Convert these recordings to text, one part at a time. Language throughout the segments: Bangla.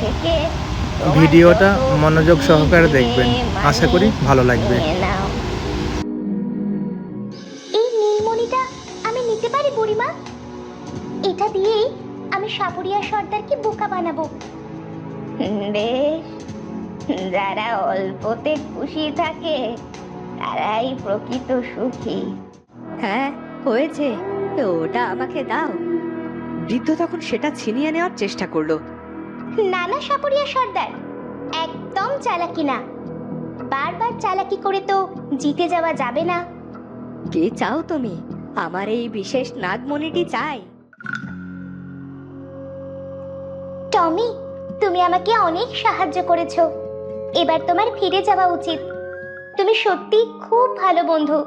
থেকে ভিডিওটা মনোযোগ সহকারে দেখবেন, আশা করি ভালো লাগবে। এই নীলমণিটা আমি নিতে পারি বুড়িমা? এটা দিয়েই আমি সাপুরিয়া সর্দারকে বোকা বানাবো। বেশ, যারা অল্পতে খুশি থাকে তারাই প্রকৃত সুখী। হ্যাঁ হয়েছে, ওটা আমাকে দাও। বৃদ্ধ তখন সেটা ছিনিয়ে নেওয়ার চেষ্টা করলো। নানা সাপুরিয়া সর্দার, একদম চালাকি না। বারবার চালাকি করে তো জিতে যাওয়া যাবে না। কে চাও তুমি? আমার এই বিশেষ নাগমণিটি চাই। টমি, তুমি আমাকে অনেক সাহায্য করেছো। এবার তোমার ফিরে যাওয়া উচিত। তুমি সত্যি খুব ভালো বন্ধু।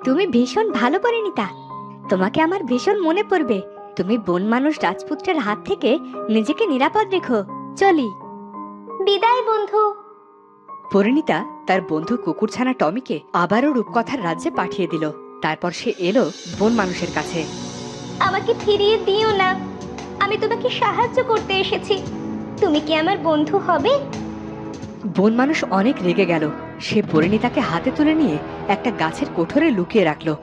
তুমি ভীষণ ভালো পরিণীতা, তোমাকে আমার ভীষণ মনে পড়বে। তুমি বন মানুষ রাজপুত্রের হাত থেকে নিজেকে নিরাপদ রেখো। চলি। বিদায় বন্ধু। পরিণীতা তার বন্ধু কুকুরছানা টমিকে আবারও রূপকথার রাজ্যে পাঠিয়ে দিল। তারপর সে এলো বন মানুষের কাছে। আমাকে ফিরিয়ে দিও না, আমি তোমাকে সাহায্য করতে এসেছি। তুমি কি আমার বন্ধু হবে? বন মানুষ অনেক রেগে গেল। সে পরিণীতাকে হাতে তুলে নিয়ে একটা গাছের কোঠরে লুকিয়ে রাখলো।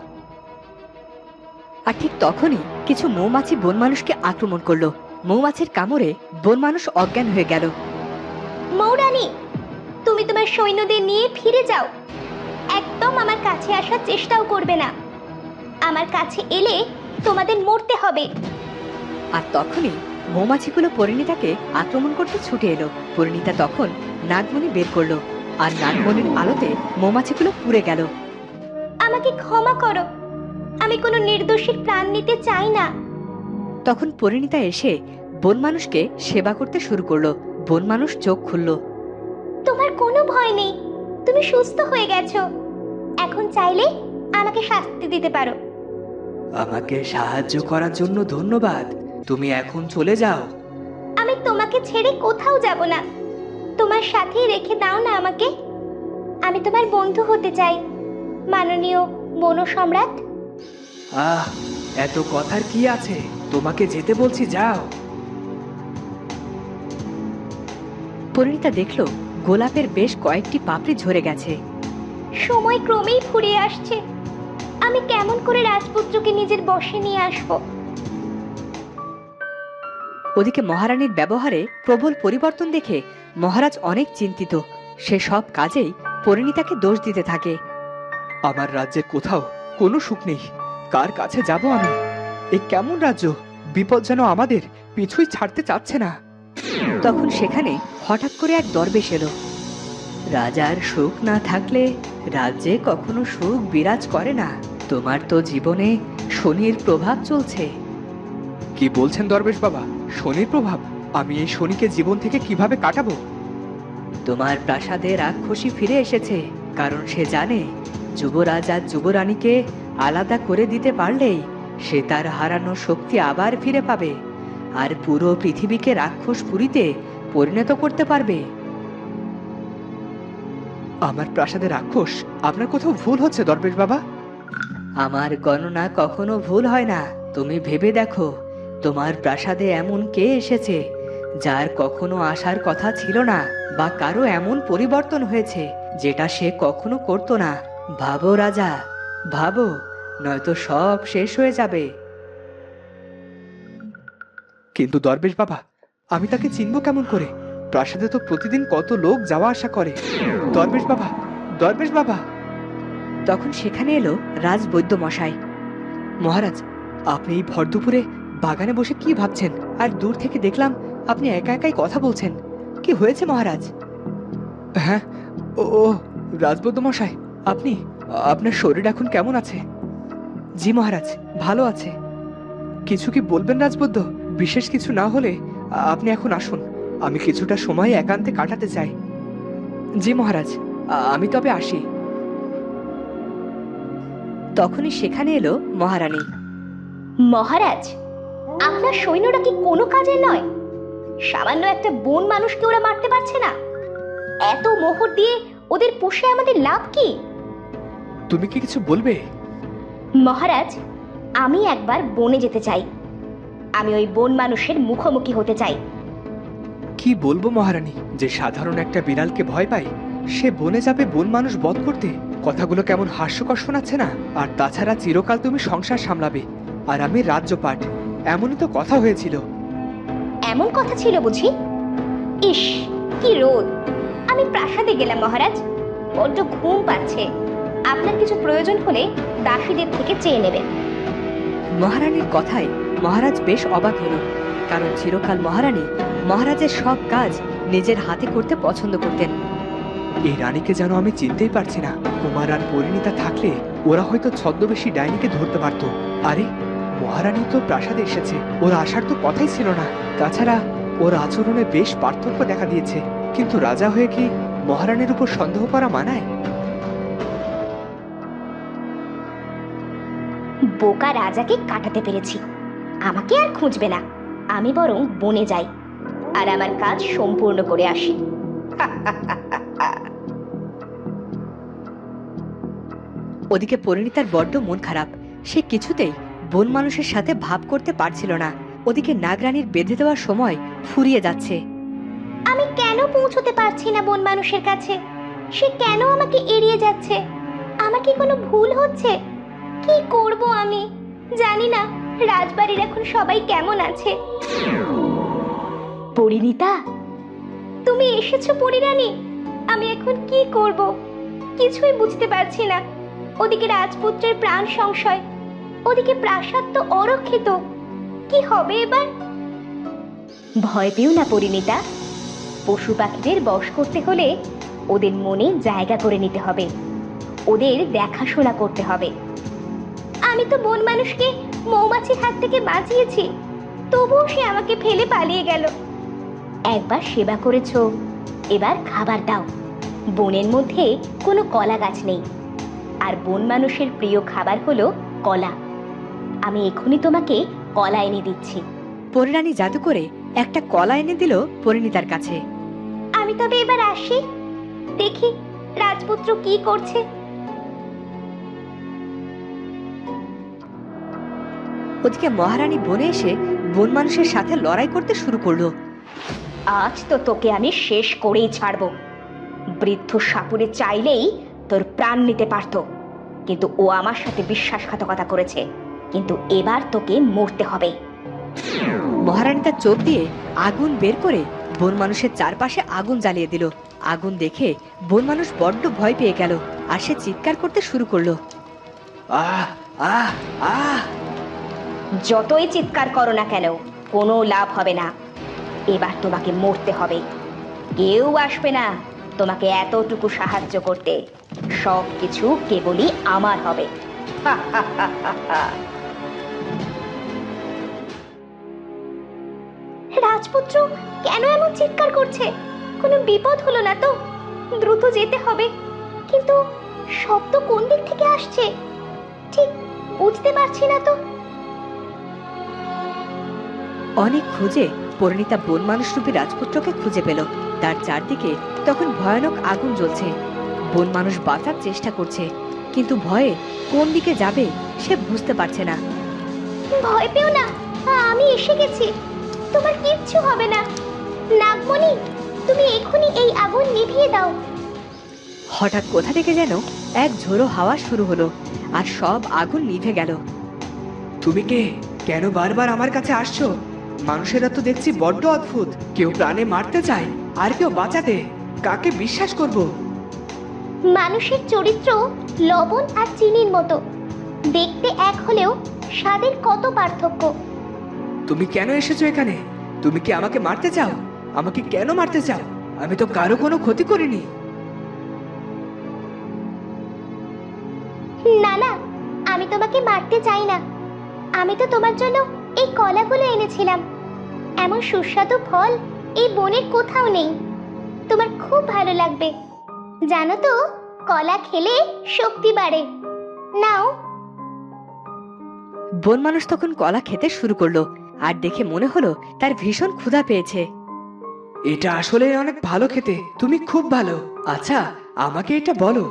আর ঠিক তখনই কিছু মৌমাছি বন মানুষকে আক্রমণ করলো। মৌমাছির কামড়ে বন মানুষ অজ্ঞান হয়ে গেল। মৌরানী, তুমি তোমার সৈন্যদের নিয়ে ফিরে যাও। একদম আমার কাছে আসার চেষ্টাও করবে না। আমার কাছে এলে তোমাদের মরতে হবে। আর তখনই মৌমাছিগুলো পরিণীতাকে আক্রমণ করতে ছুটে এলো। পরিণীতা তখন নাগমণি বের করলো, আর নাগমণির আলোতে মৌমাছিগুলো পুড়ে গেল। আমাকে ক্ষমা করো, আমি কোনো নির্দোষীর প্রাণ নিতে চাই না। তখন পরিণীতা এসে বন মানুষকে সেবা করতে শুরু করলো। বন মানুষ চোখ খুলল। তোমার কোনো ভয় নেই, তুমি সুস্থ হয়ে গেছো। এখন চাইলে আমাকে শাস্তি দিতে পারো। আমাকে সাহায্য করার জন্য ধন্যবাদ। তুমি এখন চলে যাও। আমি তোমাকে ছেড়ে কোথাও যাব না। তোমার সাথেই রেখে দাও না আমাকে। আমি তোমার বন্ধু হতে চাই, মাননীয় বন সম্রাট। আহ, এত কথার কি আছে? তোমাকে যেতে বলছি, যাও। পরিণীতা দেখলো গোলাপের বেশ কয়েকটি পাপড়ি ঝরে গেছে। সময় ক্রমেই ফুরিয়ে আসছে। আমি কেমন করে রাজপুত্রকে নিজের বশে নিয়ে আসব? ওদিকে মহারানীর ব্যবহারে প্রবল পরিবর্তন দেখে মহারাজ অনেক চিন্তিত। সে সব কাজেই পরিণীতাকে দোষ দিতে থাকে। আমার রাজ্যের কোথাও কোনো সুখ নেই। কার কাছে যাব আমি? এই কেমন রাজ্য? বিপদ যেন আমাদের পিছুই ছাড়তে চাচ্ছে না। তখন সেখানে হঠাৎ করে এক দরবেশ এলো। রাজার সুখ না থাকলে রাজ্যে কখনো সুখ বিরাজ করে না। তোমার তো জীবনে শনির প্রভাব চলছে। কি বলছেন দরবেশ বাবা? শনির প্রভাব? আমি এই শনিকে জীবন থেকে কিভাবে কাটাবো? তোমার প্রাসাদে রাক্ষসী ফিরে এসেছে, কারণ সে জানে যুবরাজ আর যুবরানীকে আলাদা করে দিতে পারলেই সে তার হারানো শক্তি আবার ফিরে পাবে, আর পুরো পৃথিবীকে রাক্ষসপুরীতে পরিণত করতে পারবে। আমার প্রাসাদে রাক্ষস? আপনার কোথাও ভুল হচ্ছে দরবেশ বাবা। আমার গণনা কখনো ভুল হয় না। তুমি ভেবে দেখো, তোমার প্রাসাদে এমন কে এসেছে যার কখনো আসার কথা ছিল না, বা কারো এমন পরিবর্তন হয়েছে যেটা সে কখনো করতো না। ভাবো রাজা, ভাবো, নয়তো সব শেষ হয়ে যাবে। কিন্তু দরবেশ বাবা, আমি তাকে চিনবো কেমন করে? প্রাসাদে তো প্রতিদিন কত লোক যাওয়া আসা করে। দরবেশ বাবা, দরবেশ বাবা। তখন সেখানে এলো রাজবৈদ্য মশাই। মহারাজ, আপনি এই ভর দুপুরে বাগানে বসে কি ভাবছেন? আর দূর থেকে দেখলাম আপনি একা একাই কথা বলছেন। কি হয়েছে মহারাজ? হ্যাঁ, ও রাজবৈদ্য মশাই, আপনি, আপনার শরীর এখন কেমন আছে? জি মহারাজ, ভালো আছে। কিছু কি বলবেন রাজবৈদ্য? বিশেষ কিছু না হলে আপনি এখন আসুন। আমি কিছুটা সময় একান্তে কাটাতে চাই। জি মহারাজ, আমি তবে আসি। তখনই সেখানে এলো মহারানী। মহারাজ, আপনার সৈন্যরা কি কোনো কাজে নয়? সামান্য একটা বন মানুষকে ওরা মারতে পারছে না। এত মোহর দিয়ে ওদের পুষে আমাদের লাভ কি? তুমি কি কিছু বলবে? মহারাজ, আমি একবার বনে যেতে চাই। আমি ওই বন মানুষের মুখোমুখি হতে চাই। কি কি বলবো মহারানী, যে সাধারণ একটা বিড়ালকে ভয় পায় সে বনে যাবে বন মানুষ বধ করতে? কথাগুলো কেমন হাস্যকর শোনাচ্ছে না? আর তাছাড়া চিরকাল তুমি সংসার সামলাবে আর আমি রাজ্যপাট, এমনই তো কথা হয়েছিল। এমন কথা ছিল বুঝি? ইস, কি রোদ! আমি প্রাসাদে গেলাম মহারাজ, বড্ড ঘুম পাচ্ছে। আপনার কিছু প্রয়োজন হলে দাসীদের থেকে চেয়ে নেবেন। মহারানীর কথায় মহারাজ বেশ অবাক হলো, কারণ চিরকাল মহারানী মহারাজের সব কাজ নিজের হাতে করতে পছন্দ করতেন। এই রানীকে যেন আমি চিনতেই পারছি না। কুমার আর পরিণীতা থাকলে ওরা হয়তো ছদ্মবেশী ডাইনিকে ধরতে পারত। আরে, মহারানী তো প্রাসাদে এসেছে, ওর আসার তো কথাই ছিল না। তাছাড়া ওর আচরণে বেশ পার্থক্য দেখা দিয়েছে। কিন্তু রাজা হয়ে কি মহারানীর উপর সন্দেহ করা মানায়? বোকা রাজাকে কাটাতে পেরেছি। আমাকে আর খুঁজবে না, আমি বরং বনে যাই আর আমার কাজ সম্পূর্ণ করে আসি। ওদিকে পরিণীতার বড্ড মন খারাপ। সে কিছুতেই বন মানুষের সাথে ভাব করতে পারছিল না। ওদিকে নাগরানীর বেঁধে দেওয়ার সময় ফুরিয়ে যাচ্ছে। আমি কেন পৌঁছতে পারছি না বন মানুষের কাছে? সে কেন আমাকে এড়িয়ে যাচ্ছে? আমার কি কোনো ভুল হচ্ছে? কি করব আমি জানি না। রাজবাড়ির এখন সবাই কেমন আছে? পরিণীতা, তুমি এসেছো পরিরানী? আমি এখন কি করব কিছুই বুঝতে পারছি না। ওদিকে রাজপুত্রের প্রাণ সংশয়, ওদিকে প্রাসাদ তো অরক্ষিত। কি হবে এবার? ভয় পেও না পরিণীতা, পশু পাখিদের বশ করতে হলে ওদের মনে জায়গা করে নিতে হবে, ওদের দেখাশোনা করতে হবে। আমি তো বন মানুষকে মৌমাছির হাত থেকে বাঁচিয়েছি, তবুও সে আমাকে ফেলে পালিয়ে গেল। একবার সেবা করেছো, এবার খাবার দাও। বনের মধ্যে কোনো কলা গাছ নেই, আর বন মানুষের প্রিয় খাবার হলো কলা। আমি এখনই তোমাকে কলা এনে দিচ্ছি। পরিরানী জাদু করে একটা কলা এনে দিল পরিণীতার কাছে। আমি তবে এবার আসি, দেখি রাজপুত্র কি করছে। ওদিকে মহারানী বনে এসে বন মানুষের সাথে লড়াই করতে শুরু করলো। আজ তো তোকে আমি শেষ করেই ছাড়বো। বৃদ্ধ সাপুরে চাইলেই তোর প্রাণ নিতে পারত, কিন্তু ও আমার সাথে বিশ্বাসঘাতকতা করেছে। কিন্তু এবার তোকে মরতে হবে। মহারানী তার চোখ দিয়ে আগুন বের করে বন মানুষের চারপাশে আগুন জ্বালিয়ে দিল। আগুন দেখে বন মানুষ বড্ড ভয় পেয়ে গেল, আর সে চিৎকার করতে শুরু করলো। আহ আহ আহ! যতই চিৎকার করো না কেন, কোনো লাভ হবে না। এবার তোমাকে মরতে হবে। কেউ আসবে না তোমাকে এতটুকু সাহায্য করতে। সব কিছু কেবলই আমার হবে। রাজপুত্র কেন এমন চিৎকার করছে? কোনো বিপদ হলো না তো? দ্রুত যেতে হবে, কিন্তু শব্দ কোন দিক থেকে আসছে ঠিক বুঝতে পারছি না তো। অনেক খুঁজে পরিণীতা বন মানুষ রূপী রাজপুত্রকে খুঁজে পেল। তার চারদিকে তখন ভয়ানক আগুন জ্বলছে। বন মানুষ বাঁচার চেষ্টা করছে, কিন্তু ভয়ে কোন দিকে যাবে সে বুঝতে পারছে না। ভয় পেও না, আমি এসে গেছি। তোমার কিচ্ছু হবে না। নাগমণি, তুমি এখনই এই আগুন নিভিয়ে দাও। হঠাৎ কোথা থেকে যেন এক ঝোড়ো হাওয়া শুরু হলো, আর সব আগুন নিভে গেল। তুমি কে? কেন বারবার আমার কাছে আসছো? মানুষেরা তো দেখছি বড্ড অদ্ভুত, কেউ প্রাণে মারতে চায় আর কেউ বাঁচাতে। কাকে বিশ্বাস করব? মানুষের চরিত্র লবণ আর চিনির মতো, দেখতে এক হলেও স্বাদের কত পার্থক্য। তুমি কেন এসেছো এখানে? তুমি কি আমাকে মারতে চাও? আমাকে কেন মারতে চাও? আমি তো কারো কোনো ক্ষতি করিনি। না না, আমি তোমাকে মারতে চাই না। আমি তো তোমার জন্য এই কলাগুলো এনেছিলাম। এমন সুস্বাদু ফল এই বনের কোথাও নেই। তোমার খুব ভালো লাগবে। জানো তো, কলা খেলে শক্তি বাড়ে। নাও। বন মানুষ তখন কলা খেতে শুরু করলো, আর দেখে মনে হলো তার ভীষণ ক্ষুধা পেয়েছে। এটা আসলে অনেক ভালো খেতে, তুমি খুব ভালো। আচ্ছা, আমাকে এটা বলো,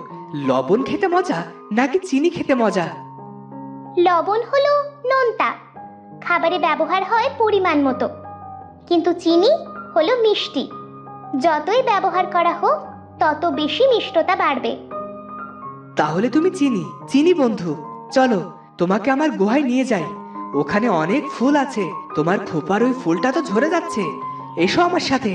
লবণ খেতে মজা নাকি চিনি খেতে মজা? লবণ হলো নোনতা, খাবারে ব্যবহার হয় পরিমাণ মতো। কিন্তু চিনি হলো মিষ্টি। যতই ব্যবহার করা হোক তত বেশি মিষ্টতা বাড়বে। তাহলে তুমি চিনি চিনি বন্ধু, চলো তোমাকে আমার গুহায় নিয়ে যাই। ওখানে অনেক ফুল আছে, তোমার খোপার ওই ফুলটা তো ঝরে যাচ্ছে, এসো আমার সাথে।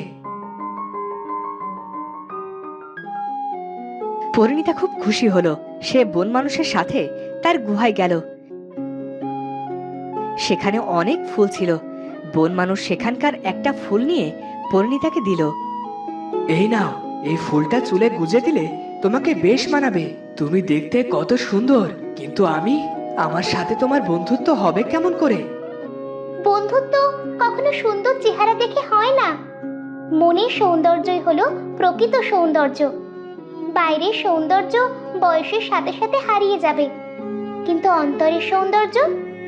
পরিণীতা খুব খুশি হলো। সে বন মানুষের সাথে তার গুহায় গেল। সেখানে অনেক ফুল ছিল। বন মানুষ সেখানকার একটা ফুল নিয়ে পরিণীতাকে দিল। এই নাও, এই ফুলটা চুলে গুজে দিলে তোমাকে বেশ মানাবে। তুমি দেখতে কত সুন্দর, কিন্তু আমার সাথে তোমার বন্ধুত্ব হবে কেমন করে? বন্ধুত্ব কখনো সুন্দর চেহারা দেখে হয় না। মনের সৌন্দর্যই হলো প্রকৃত সৌন্দর্য। বাইরের সৌন্দর্য বয়সের সাথে সাথে হারিয়ে যাবে, কিন্তু অন্তরের সৌন্দর্য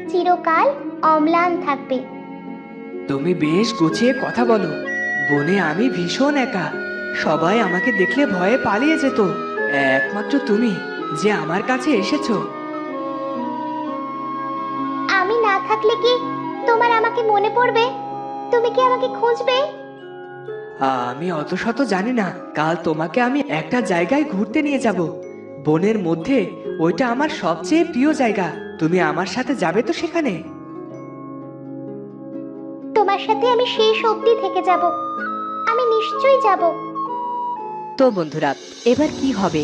চিরকাল অম্লান থাকবে। তুমি বেশ গুছিয়ে কথা বলো। বনে আমি ভীষণ একা, সবাই আমাকে দেখলে ভয়ে পালিয়ে যেত। একমাত্র তুমি যে আমার কাছে এসেছো। আমি না থাকলে কি তোমার আমাকে মনে পড়বে? তুমি কি আমাকে খুঁজবে? আমি অত শত জানি না। কাল তোমাকে আমি একটা জায়গায় ঘুরতে নিয়ে যাব, বনের মধ্যে। ওইটা আমার সবচেয়ে প্রিয় জায়গা। তুমি আমার সাথে যাবে তো সেখানে? তোমার সাথে আমি শেষ অবধি থেকে যাব। আমি নিশ্চয়ই যাব। তো বন্ধুরা, এবার কি হবে?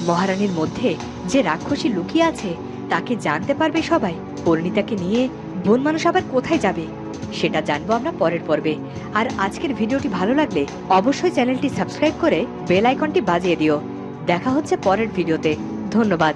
মহারানীর মধ্যে যে রাক্ষসী লুকিয়ে আছে তাকে জানতে পারবে সবাই। পরিণীতাকে নিয়ে বন মানুষ আবার কোথায় যাবে সেটা জানবো আমরা পরের পর্বে। আর আজকের ভিডিওটি ভালো লাগলে অবশ্যই চ্যানেলটি সাবস্ক্রাইব করে বেল আইকনটি বাজিয়ে দিও। দেখা হচ্ছে পরের ভিডিওতে। ধন্যবাদ।